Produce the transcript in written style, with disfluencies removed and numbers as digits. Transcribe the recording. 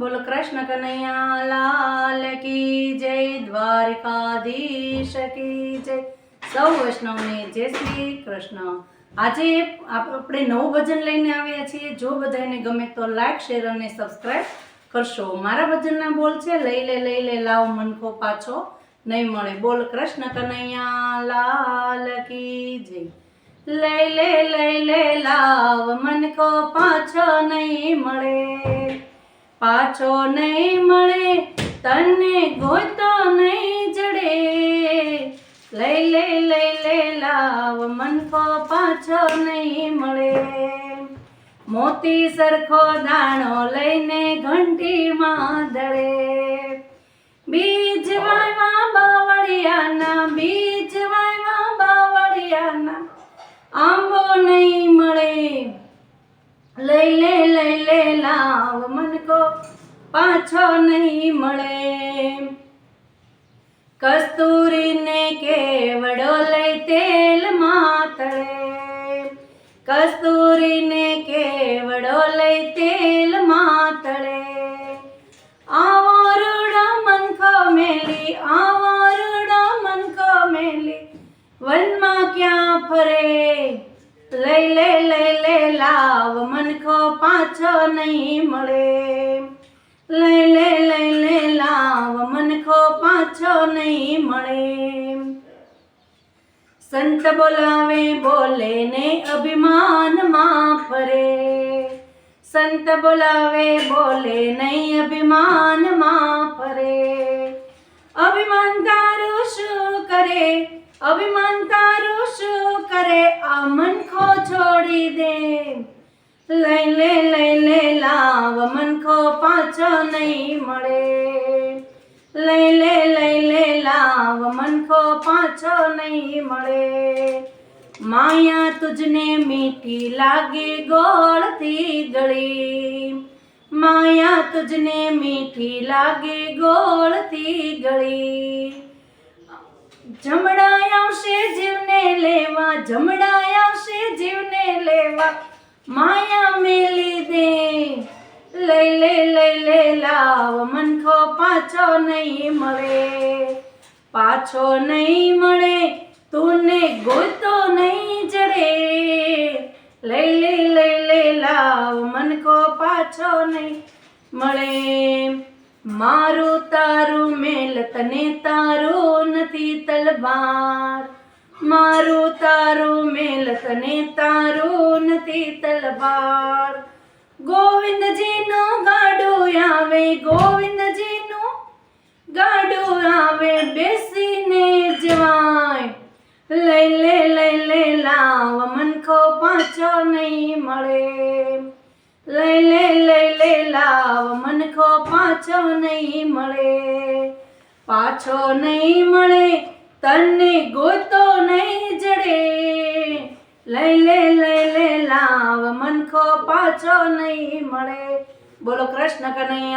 बोलो कृष्ण कन्हैया लाल की जय, द्वारिकाधीश की जय। सौ वैष्णव ने जय श्री कृष्ण। આજે આપણે નવું ભજન લઈને આવ્યા છીએ। જો બધાને ગમે તો લાઈક શેર અને સબસ્ક્રાઇબ કરશો। મારા ભજનના બોલ છે લઈ લે લાવ મનકો પાછો નહીં મળે। બોલ કૃષ્ણ કનૈયા લાલ કી જય। લઈ લે લાવ મનકો પાછો નહીં મળે, પાછો નહીં મળે તને ગોતો નહીં જડે। લઈ લે લાવ મનકો પાછો નહીં મળે। મોતી સરખો દાણો લઈને ઘંટીમાં દળે। બીજ વાવ્યા બાવળિયાના, બીજ વાવ્યા બાવળિયાના, આંબો નહીં મળે। લઈ લે લાવ મનકો પાછો નહીં મળે। કસ્તુરીને કેવડો લઈ તેલમાં તળે, કસ્તુરીને કેવડો લઈ તેલમાં તળે। આવો રૂડો મનકો મેલી, આવો રૂડો મનકો મેલી, વનમાં ક્યાં ફરે। લઈ લે લાવ મનકો પાછો નહીં મળે। લઈ લે લાવ મનકો પાછો નહીં મળે। સંત બોલાવે બોલે ને અભિમાનમાં ફરે, સંત બોલાવે બોલે નહીં અભિમાનમાં ફરે। અભિમાન તારું શું કરે, અભિમાન તારું શું કરે, આ મનકો છોડી દે। લઈ લે લાવ મનકો પાછો નહીં મળે। લઈ લે લાવ મનકો પાછો નહીં મળે। માયા તુજને મીઠી લાગે ગોળથી ગળી, માયા તુજને મીઠી લાગે ગોળથી ગળી। જમડાય આવશે જીવને લેવા, જમડાય આવશે જીવને લેવા, માયા મેલી દે। લઈ લે લાવ મનકો પાછો નહીં મળે, પાછો નહીં મળે તુને ગોતો નહીં જડે। લઈ લે લાવ મનકો પાછો નહીં મળે। મારું તારું મેલ તને તારું નથી તલવાર, મારું તારું મેલ તને તારું નથી તલવાર। ગોવિંદજીનું ગાડું આવે, ગોવિંદજીનું ગાડું આવે, બેસીને જવાય। લઈ લે લાવ મનકો પાછો નહીં મળે। લઈ લે લાવ મનકો પાછો નહીં મળે, પાછો નહીં મળે તને ગોતો નહીં જડે। લઈ લે લાવ મનકો પાછો નહીં મળે। બોલો કૃષ્ણ કનૈયા।